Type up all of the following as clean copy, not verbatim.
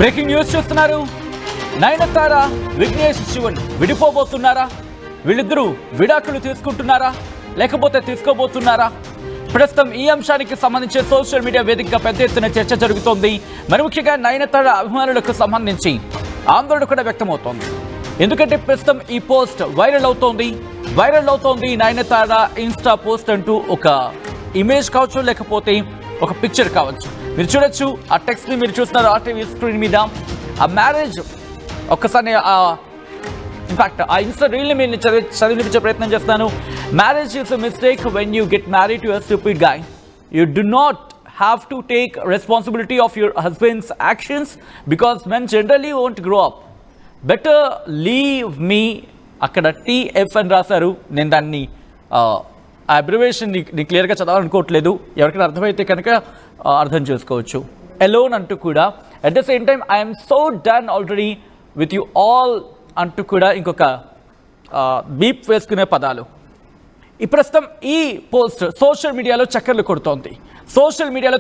Breaking news చూస్తున్నారు. నయనతార విఘ్నేష్ శివన్ విడిపోబోతున్నారా? వీళ్ళిద్దరూ విడాకులు తీసుకుంటున్నారా లేకపోతే తీసుకోబోతున్నారా? ప్రస్తుతం ఈ అంశానికి సంబంధించి సోషల్ మీడియా వేదికగా పెద్ద ఎత్తున చర్చ జరుగుతోంది. మరి ముఖ్యంగా నయనతార అభిమానులకు సంబంధించి ఆందోళన కూడా వ్యక్తమవుతోంది. ఎందుకంటే ప్రస్తుతం ఈ పోస్ట్ వైరల్ అవుతోంది. నయనతార ఇన్స్టా పోస్ట్ అంటూ ఒక ఇమేజ్ కావచ్చు, లేకపోతే ఒక పిక్చర్ కావచ్చు. మీరు చూడొచ్చు, ఆ టెక్స్ట్ ని మీరు చూస్తున్నారు ఆర్టీవీ స్క్రీన్ మీద. ఆ మ్యారేజ్ ఒక్కసారి ఇన్ఫాక్ట్ ఆ ఇన్స్టా రీల్ని మీరు చదివించే ప్రయత్నం చేస్తాను. Marriage is a mistake when you get married to a stupid guy. You do not have to take responsibility of your husband's actions because men generally won't grow up. Better leave me. అక్కడ TF అని రాశారు. నేను దాన్ని ఆ abbreviation ని క్లియర్గా చదవాలనుకోవట్లేదు. ఎవరికైనా అర్థమైతే కనుక అర్థం చేసుకోవచ్చు. ఎలోన్ అంటూ కూడా at the same time I'm so done already with you all అంటూ కూడా ఇంకొక బీప్ వేసుకునే పదాలు. ఈ ప్రస్తుతం ఈ పోస్ట్ సోషల్ మీడియాలో చక్కర్లు కొడుతోంది.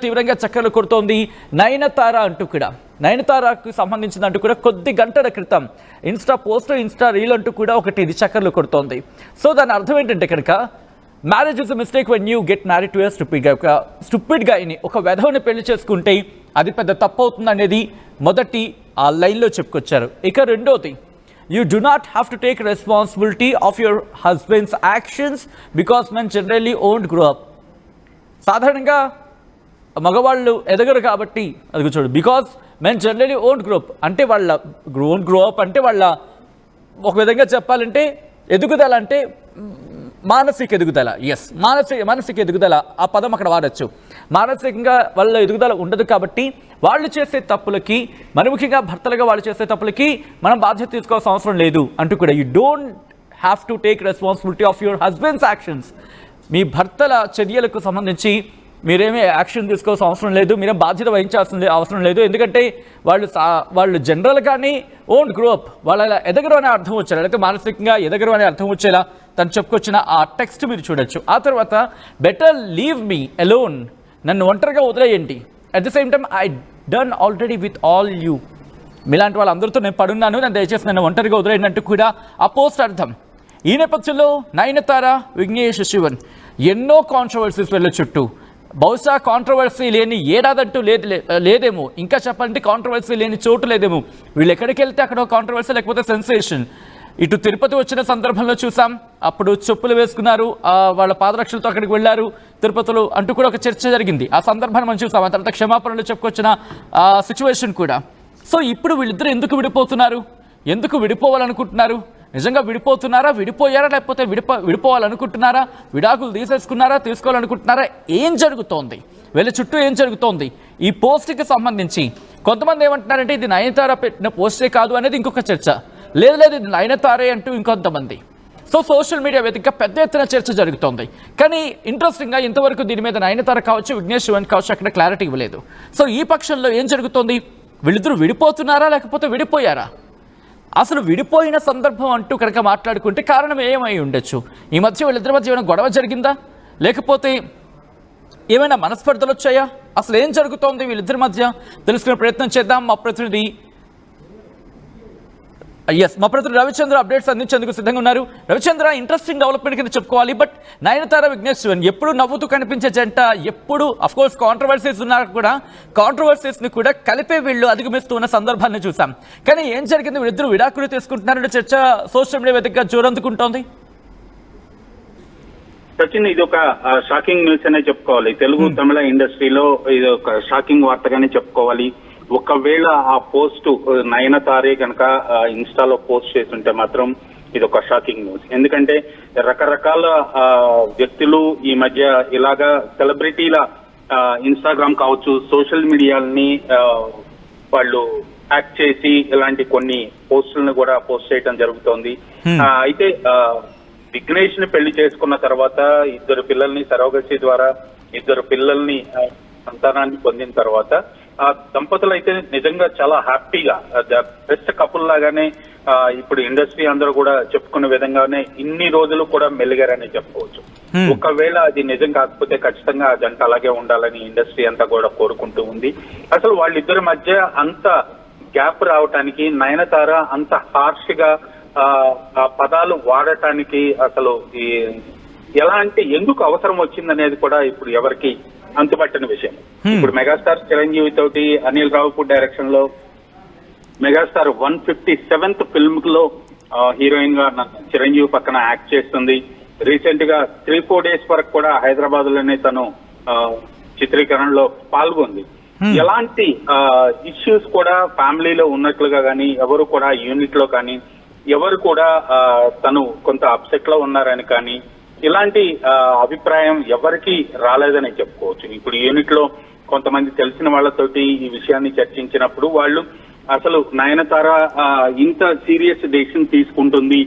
తీవ్రంగా చక్కర్లు కొడుతోంది. నయనతార అంటూ కూడా, నయనతారకు సంబంధించిన అంటూ కూడా కొద్ది గంటల క్రితం ఇన్స్టా పోస్ట్, ఇన్స్టా రీల్ అంటూ కూడా ఒకటి ఇది చక్కర్లు కొడుతోంది. సో దాని అర్థం ఏంటంటే కనుక marriage is a mistake when you get married to a stupid guy. ఒక స్టూపిడ్ గాయ్ని, ఒక వెధవని పెళ్లి చేసుకుంటే అది పెద్ద తప్పు అవుతుంది అనేది మొదటి ఆ లైన్లో చెప్పుకొచ్చారు. ఇక రెండోది, you do not have to take responsibility of your husband's actions because men generally won't grow up. సాధారణంగా మగవాళ్ళు ఎదగరు కాబట్టి అది చూడు, because men generally won't grow up అంటే వాళ్ళ ఒక విధంగా చెప్పాలంటే ఎదుగుదల అంటే మానసిక ఎదుగుదల. ఎస్, మానసిక ఎదుగుదల ఆ పదం అక్కడ వాడచ్చు. మానసికంగా వాళ్ళ ఎదుగుదల ఉండదు కాబట్టి వాళ్ళు చేసే తప్పులకి, మరి ముఖ్యంగా భర్తలుగా వాళ్ళు చేసే తప్పులకి మనం బాధ్యత తీసుకోవాల్సిన అవసరం లేదు అంటూ కూడా you don't have to take responsibility of your husband's actions. మీ భర్తల చర్యలకు సంబంధించి మీరేమీ యాక్షన్ తీసుకోవాల్సిన అవసరం లేదు, మీరేం బాధ్యత వహించాల్సిన అవసరం లేదు. ఎందుకంటే వాళ్ళు జనరల్గానే ఓంట్ గ్రో అప్. వాళ్ళ ఎదగరు అనే అర్థం వచ్చేలా, లేకపోతే మానసికంగా ఎదగరు అనే అర్థం వచ్చేలా తను చెప్పుకొచ్చిన ఆ టెక్స్ట్ మీరు చూడొచ్చు. ఆ తర్వాత బెటర్ లీవ్ మీ అలోన్, నన్ను ఒంటరిగా వదిలేయండి. At the same time I done already with all you. మీలాంటి వాళ్ళందరితో నేను పడున్నాను, నన్ను దయచేసి నన్ను ఒంటరిగా వదిలేయండి కూడా ఆ పోస్ట్ అర్థం. ఈ నేపథ్యంలో నయనతార విఘ్నేష్ శివన్ ఎన్నో కాంట్రవర్సీస్ వెళ్ళ చుట్టూ, బహుశా కాంట్రవర్సీ లేని ఏడాదంటూ లేదేమో, ఇంకా చెప్పాలంటే కాంట్రవర్సీ లేని చోటు లేదేమో. వీళ్ళు ఎక్కడికి వెళ్తే అక్కడ కాంట్రవర్సీ, లేకపోతే సెన్సేషన్. ఇటు తిరుపతి వచ్చిన సందర్భంలో చూసాం, అప్పుడు చెప్పులు వేసుకున్నారు, వాళ్ళ పాదరక్షలతో అక్కడికి వెళ్ళారు తిరుపతిలో అంటూ కూడా ఒక చర్చ జరిగింది. ఆ సందర్భాన్ని మనం చూసాం. ఆ తర్వాత క్షమాపణలు చెప్పుకొచ్చిన సిచ్యువేషన్ కూడా. సో ఇప్పుడు వీళ్ళిద్దరూ ఎందుకు విడిపోతున్నారు? ఎందుకు విడిపోవాలనుకుంటున్నారు? నిజంగా విడిపోతున్నారా, విడిపోయారా, లేకపోతే విడిపోవాలనుకుంటున్నారా, విడాకులు తీసుకోవాలనుకుంటున్నారా? ఏం జరుగుతోంది? వీళ్ళ చుట్టూ ఏం జరుగుతోంది? ఈ పోస్ట్కి సంబంధించి కొంతమంది ఏమంటున్నారంటే ఇది నయనతార పెట్టిన పోస్టే కాదు అనేది ఇంకొక చర్చ. లేదు ఇది నయనతారే అంటూ ఇంకొంతమంది. సో సోషల్ మీడియా వేదికగా పెద్ద ఎత్తున చర్చ జరుగుతోంది. కానీ ఇంట్రెస్టింగ్గా ఇంతవరకు దీని మీద నయనతార కావచ్చు, విఘ్నేష్ శివన్ కావచ్చు, అక్కడ క్లారిటీ ఇవ్వలేదు. సో ఈ పక్షంలో ఏం జరుగుతోంది? వీళ్ళిద్దరూ విడిపోతున్నారా లేకపోతే విడిపోయారా? అసలు విడిపోయిన సందర్భం అంటూ కనుక మాట్లాడుకుంటే కారణం ఏమై ఉండొచ్చు? ఈ మధ్య వీళ్ళిద్దరి మధ్య ఏమైనా గొడవ జరిగిందా, లేకపోతే ఏమైనా మనస్పర్ధలు వచ్చాయా? అసలు ఏం జరుగుతోంది వీళ్ళిద్దరి మధ్య తెలుసుకునే ప్రయత్నం చేద్దాం. మా ప్రతినిధి రవిచంద్ర అప్డేట్స్ అందించేందుకు సిద్ధంగా ఉన్నారు. రవిచంద్ర, ఇంట్రెస్టింగ్ డెవలప్మెంట్ కింద చెప్పుకోవాలి. బట్ నయనతార విఘ్నేష్ శివన్ ఎప్పుడు నవ్వుతూ కనిపించే జంట, ఎప్పుడు అఫ్కోర్స్ కాంట్రవర్సీస్ ఉన్నా కూడా కాంట్రవర్సీస్ని కూడా కలిపే వీళ్ళు అధిగమిస్తూ ఉన్న సందర్భాన్ని చూసాం. కానీ ఏం జరిగింది? వీళ్ళిద్దరూ విడాకులు తీసుకుంటున్నారంటే చర్చ సోషల్ మీడియా వేదికగా జోరందుకుంటోంది. సచిన్, ఇది ఒక షాకింగ్ న్యూస్ అనే చెప్పుకోవాలి. తెలుగు తమిళ ఇండస్ట్రీలో ఇది ఒక షాకింగ్ వార్తగానే చెప్పుకోవాలి. ఒకవేళ ఆ పోస్ట్ నయనతారే కనుక ఇన్స్టాలో పోస్ట్ చేస్తుంటే మాత్రం ఇది ఒక షాకింగ్ న్యూస్. ఎందుకంటే రకరకాల వ్యక్తులు ఈ మధ్య ఇలాగా సెలబ్రిటీల ఇన్స్టాగ్రామ్ కావచ్చు, సోషల్ మీడియాని వాళ్ళు హ్యాక్ చేసి ఇలాంటి కొన్ని పోస్టులను కూడా పోస్ట్ చేయడం జరుగుతోంది. అయితే విఘ్నేష్ ని పెళ్లి చేసుకున్న తర్వాత 2 పిల్లల్ని సరోగసి ద్వారా 2 పిల్లల్ని సంతానాన్ని పొందిన తర్వాత ఆ దంపతులు అయితే నిజంగా చాలా హ్యాపీగా బెస్ట్ కపుల్ లాగానే ఇప్పుడు ఇండస్ట్రీ అందరూ కూడా చెప్పుకునే విధంగానే ఇన్ని రోజులు కూడా మెలిగారని చెప్పుకోవచ్చు. ఒకవేళ అది నిజం కాకపోతే ఖచ్చితంగా ఆ జంట అలాగే ఉండాలని ఇండస్ట్రీ అంతా కూడా కోరుకుంటూ ఉంది. అసలు వాళ్ళిద్దరి మధ్య అంత గ్యాప్ రావటానికి, నయనతార అంత హార్ష్ గా ఆ పదాలు వాడటానికి అసలు ఎలాంటి ఎందుకు అవసరం వచ్చిందనేది కూడా ఇప్పుడు ఎవరికి అంతుపట్టిన విషయం. ఇప్పుడు మెగాస్టార్ చిరంజీవి తోటి అనిల్ రావుపూడి డైరెక్షన్ లో మెగాస్టార్ 157th ఫిల్మ్ లో హీరోయిన్ గా చిరంజీవి పక్కన యాక్ట్ చేస్తుంది. రీసెంట్ గా 3-4 days వరకు కూడా హైదరాబాద్ లోనే తను చిత్రీకరణలో పాల్గొంది. ఎలాంటి ఇష్యూస్ కూడా ఫ్యామిలీలో ఉన్నట్లుగా కానీ, ఎవరు కూడా యూనిట్ లో కానీ ఎవరు కూడా తను కొంత అప్సెట్ లో ఉన్నారని కానీ ఇలాంటి అభిప్రాయం ఎవరికి రాలేదని చెప్పుకోవచ్చు. ఇప్పుడు యూనిట్ లో కొంతమంది తెలిసిన వాళ్ళతోటి ఈ విషయాన్ని చర్చించినప్పుడు వాళ్ళు అసలు నయనతార ఇంత సీరియస్ డెసిషన్ తీసుకుంటుంది,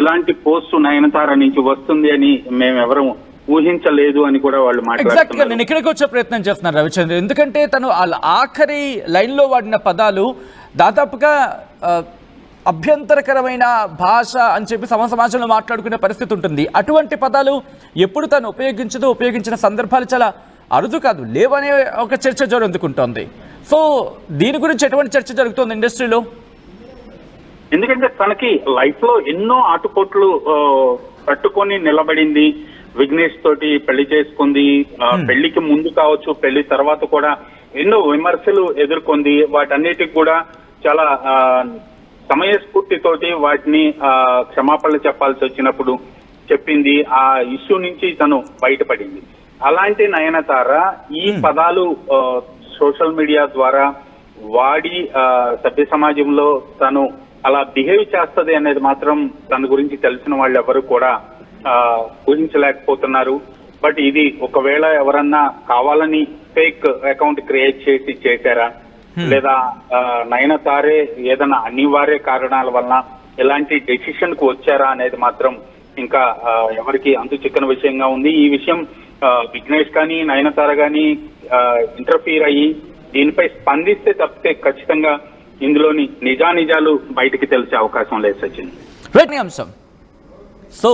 ఇలాంటి పోస్ట్ నయనతార నుంచి వస్తుంది అని మేమెవరం ఊహించలేదు అని కూడా వాళ్ళు మాట్లాడుతున్నారు. నేను ఇక్కడికి వచ్చే ప్రయత్నం చేస్తున్నాను రవిచంద్ర, ఎందుకంటే తను ఆఖరి లైన్ లో వాడిన పదాలు దాదాపుగా అభ్యంతరకరమైన భాష అని చెప్పి సమాజంలో మాట్లాడుకునే పరిస్థితి ఉంటుంది. అటువంటి పదాలు ఎప్పుడు తను ఉపయోగించిన సందర్భాలు చాలా అరుదు కాదు, లేవనే ఒక చర్చ జరుగుతుంటుంది. సో దీని గురించి ఎటువంటి చర్చ జరుగుతుంది ఇండస్ట్రీలో? ఎందుకంటే తనకి లైఫ్ లో ఎన్నో ఆటుపోట్లు పట్టుకొని నిలబడింది. విఘ్నేష్ తోటి పెళ్లి చేసుకుంది, పెళ్లికి ముందు కావచ్చు, పెళ్లి తర్వాత కూడా ఎన్నో విమర్శలు ఎదుర్కొంది. వాటన్నిటికి కూడా చాలా సమయస్ఫూర్తితోటి వాటిని క్షమాపణలు చెప్పాల్సి వచ్చినప్పుడు చెప్పింది. ఆ ఇష్యూ నుంచి తను బయటపడింది. అలాంటి నయనతార ఈ పదాలు సోషల్ మీడియా ద్వారా వాడి సభ్య సమాజంలో తను అలా బిహేవ్ చేస్తది అనేది మాత్రం తన గురించి తెలిసిన వాళ్ళు ఎవరు కూడా ఊహించలేకపోతున్నారు. బట్ ఇది ఒకవేళ ఎవరన్నా కావాలని ఫేక్ అకౌంట్ క్రియేట్ చేశారా, లేదా నయనతారే ఏదైనా అనివార్య కారణాల వలన ఎలాంటి డెసిషన్ కు వచ్చారా అనేది మాత్రం ఇంకా ఎవరికి అంతు చిక్కని విషయంగా ఉంది. ఈ విషయం విఘ్నేష్ కానీ నయనతార కానీ ఇంటర్ఫీర్ అయ్యి దీనిపై స్పందిస్తే తప్పితే ఖచ్చితంగా ఇందులోని నిజానిజాలు బయటికి తెలిసే అవకాశం లేదు సచిన్. అంశం. సో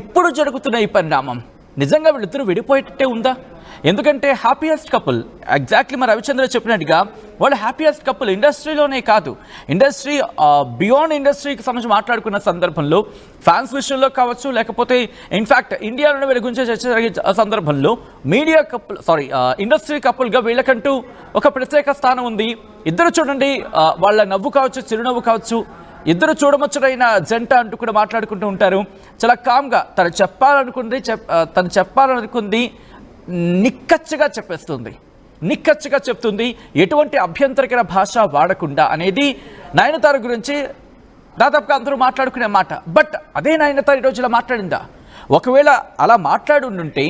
ఇప్పుడు జరుగుతున్న ఈ పరిణామం నిజంగా వీళ్ళిద్దరూ విడిపోయేటట్టే ఉందా? ఎందుకంటే హ్యాపీయెస్ట్ కపుల్, ఎగ్జాక్ట్లీ మా రవిచంద్ర చెప్పినట్టుగా వాళ్ళు హ్యాపీయెస్ట్ కపుల్ ఇండస్ట్రీలోనే కాదు, ఇండస్ట్రీ బియాండ్ ఇండస్ట్రీకి సంబంధించి మాట్లాడుకున్న సందర్భంలో ఫ్యాన్స్ విషయంలో కావచ్చు, లేకపోతే ఇన్ఫ్యాక్ట్ ఇండియాలోనే వీళ్ళ గురించి చర్చ జరిగే సందర్భంలో మీడియా కపుల్ ఇండస్ట్రీ కపుల్గా వీళ్ళకంటూ ఒక ప్రత్యేక స్థానం ఉంది. ఇద్దరు చూడండి, వాళ్ళ నవ్వు కావచ్చు, చిరునవ్వు కావచ్చు, ఇద్దరు చూడముచ్చటైన జంట అంటూ కూడా మాట్లాడుకుంటూ ఉంటారు. చాలా కామ్గా తను చెప్పాలనుకుంది నిక్కచ్చిగా చెప్తుంది, ఎటువంటి అభ్యంతరకర భాష వాడకుండా అనేది నయనతార గురించి దాదాపుగా అందరూ మాట్లాడుకునే మాట. బట్ అదే నయనతార ఈరోజు ఇలా మాట్లాడిందా? ఒకవేళ అలా మాట్లాడుంటే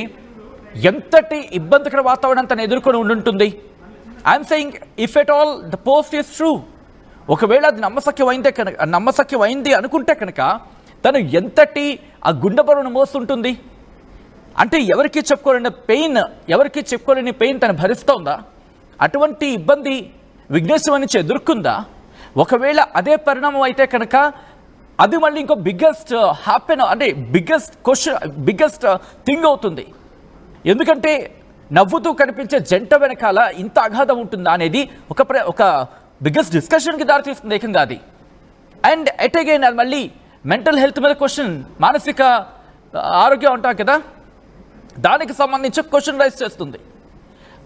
ఎంతటి ఇబ్బందికర వాతావరణం తను ఎదుర్కొని ఉండుంటుంది. I'm saying if at all the post is true, ఒకవేళ అది నమ్మశక్యమైంది అనుకుంటే కనుక తను ఎంతటి ఆ గుండె బరువును మోస్తుంటుంది. అంటే ఎవరికి చెప్పుకోలేని పెయిన్ తను భరిస్తోందా? అటువంటి ఇబ్బంది విఘ్నేష్ నుంచి ఎదుర్కొందా? ఒకవేళ అదే పరిణామం అయితే కనుక అది మళ్ళీ ఇంకో బిగ్గెస్ట్ థింగ్ అవుతుంది. ఎందుకంటే నవ్వుతూ కనిపించే జంట వెనకాల ఇంత అగాధం ఉంటుందా అనేది ఒక బిగ్గెస్ట్ డిస్కషన్కి దారితీస్తుంది ఏకంగా అది. అండ్ ఎట్ అగైన్ అది మళ్ళీ మెంటల్ హెల్త్ మీద క్వశ్చన్, మానసిక ఆరోగ్యం అంటాం కదా, దానికి సంబంధించి క్వశ్చన్ రైజ్ చేస్తుంది.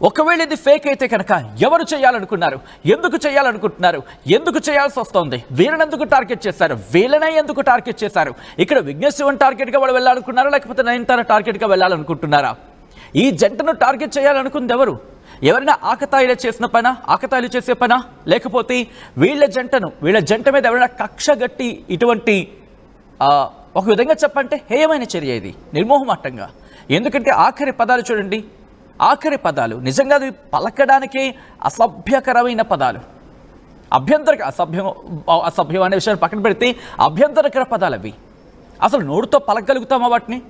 ఒకవేళ ఇది ఫేక్ అయితే కనుక ఎవరు చేయాలనుకున్నారు, ఎందుకు చేయాలనుకుంటున్నారు, ఎందుకు చేయాల్సి వస్తుంది, వీళ్ళని ఎందుకు టార్గెట్ చేశారు, వీళ్ళనే ఎందుకు టార్గెట్ చేశారు? ఇక్కడ విఘ్నేష్ శివన్ టార్గెట్గా వాళ్ళు వెళ్ళాలనుకున్నారా, లేకపోతే నయనతార టార్గెట్గా వెళ్ళాలనుకుంటున్నారా? ఈ జంటను టార్గెట్ చేయాలనుకుంది ఎవరు? ఎవరైనా ఆకతాయిలు చేసే పనా, లేకపోతే వీళ్ళ జంట మీద ఎవరైనా కక్ష గట్టి ఇటువంటి ఒక విధంగా చెప్పంటే హేయమైన చర్య ఇది నిర్మోహమాటంగా. ఎందుకంటే ఆఖరి పదాలు చూడండి, నిజంగా అది పలకడానికే అసభ్యకరమైన పదాలు, అసభ్యం అనే విషయాన్ని పక్కన పెడితే అభ్యంతరకర పదాలు అవి. అసలు నోటితో పలకగలుగుతామా వాటిని?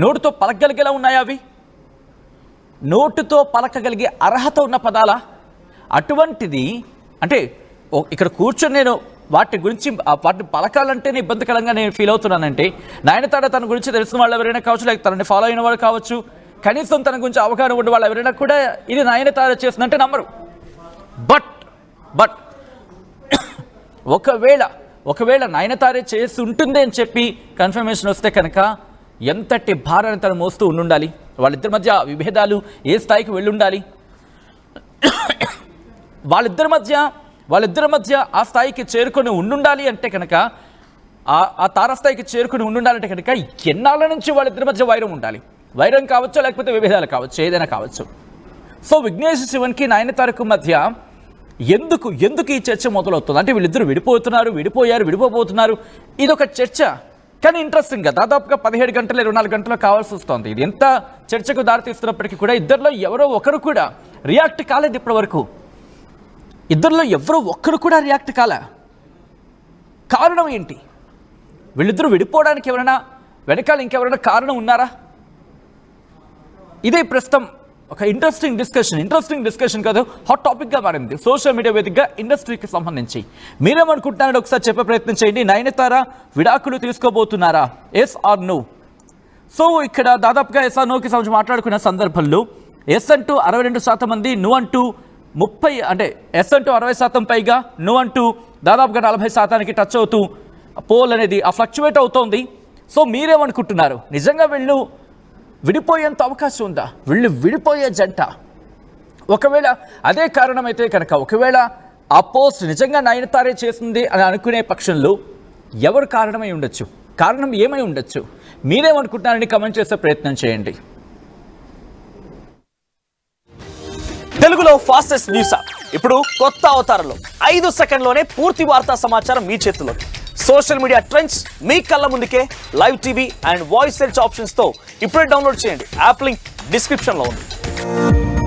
నోటితో పలకగలిగేలా ఉన్నాయా అవి? నోటితో పలకగలిగే అర్హత ఉన్న పదాలా? అటువంటిది అంటే ఇక్కడ కూర్చొని నేను వాటిని పలకాలంటేనే ఇబ్బందికరంగా నేను ఫీల్ అవుతున్నానంటే, నయనతార తన గురించి తెలిసిన వాళ్ళు ఎవరైనా కావచ్చు, లేక తనని ఫాలో అయిన వాళ్ళు కావచ్చు, కనీసం తన గురించి అవగాహన ఉండే వాళ్ళు ఎవరైనా కూడా ఇది నయనతార చేసిందంటే నమ్మరు. బట్ బట్ ఒకవేళ నయనతారే చేసి ఉంటుంది అని చెప్పి కన్ఫర్మేషన్ వస్తే కనుక ఎంతటి భారాన్ని తను మోస్తూ ఉండాలి, వాళ్ళిద్దరి మధ్య విభేదాలు ఏ స్థాయికి వెళ్ళి ఉండాలి, వాళ్ళిద్దరి మధ్య ఆ స్థాయికి చేరుకొని ఉండాలి అంటే కనుక ఆ తారస్థాయికి చేరుకుని ఉండాలంటే కనుక ఎన్నాళ్ళ నుంచి వాళ్ళిద్దరి మధ్య వైరం ఉండాలి. వైరం కావచ్చు, లేకపోతే విభేదాలు కావచ్చు, ఏదైనా కావచ్చు. సో విఘ్నేష్ శివన్కి నయనతారకు మధ్య ఎందుకు ఈ చర్చ మొదలవుతుంది అంటే వీళ్ళిద్దరూ విడిపోబోతున్నారు, ఇదొక చర్చ. కానీ ఇంట్రెస్టింగ్గా దాదాపుగా 17 గంటలు 24 గంటలు కావాల్సి వస్తుంది. ఇది ఎంత చర్చకు దారితీస్తున్నప్పటికీ కూడా ఇద్దరిలో ఎవరో ఒకరు కూడా రియాక్ట్ కాలేదు. ఇప్పటి వరకు ఇద్దరిలో ఎవరో ఒక్కరు కూడా రియాక్ట్ కాలే. కారణం ఏంటి? వీళ్ళిద్దరూ విడిపోవడానికి ఎవరైనా వెనకాల ఇంకెవరైనా కారణం ఉన్నారా? ఇదే ప్రస్తుతం ఒక ఇంట్రెస్టింగ్ డిస్కషన్ కాదు, హాట్ టాపిక్గా మారింది సోషల్ మీడియా వేదికగా ఇండస్ట్రీకి సంబంధించి. మీరేమనుకుంటున్నారని ఒకసారి చెప్పే ప్రయత్నం చేయండి. నయనతార విడాకులు తీసుకోబోతున్నారా? Yes or no? సో ఇక్కడ దాదాపుగా ఎస్ ఆర్ నోకి సంబంధించి మాట్లాడుకున్న సందర్భంలో ఎస్ అంటూ 62% మంది, నో అంటూ 30, అంటే ఎస్ అంటూ 60% పైగా, నో అంటూ దాదాపుగా 40% టచ్ అవుతూ పోల్ అనేది ఫ్లక్చువేట్ అవుతోంది. సో మీరేమనుకుంటున్నారు? నిజంగా వీళ్ళు విడిపోయేంత అవకాశం ఉందా? వీళ్ళు విడిపోయే జంట ఒకవేళ అదే కారణమైతే కనుక, ఒకవేళ ఆ పోస్ట్ నిజంగా నయనతారే చేసింది అని అనుకునే పక్షంలో ఎవరు కారణమై ఉండొచ్చు? కారణం ఏమై ఉండొచ్చు? మీరేమనుకుంటున్నారని కమెంట్ చేసే ప్రయత్నం చేయండి. తెలుగులో ఫాస్టెస్ట్ న్యూస్ యాప్ ఇప్పుడు కొత్త అవతారంలో 5 సెకండ్లోనే పూర్తి వార్తా సమాచారం మీ చేతిలో. సోషల్ మీడియా ట్రెండ్స్ మీ కళ్ళ ముందుకే live TV and voice search options తో ఇప్పుడే డౌన్లోడ్ చేయండి. యాప్ లింక్ డిస్క్రిప్షన్ లో ఉంది.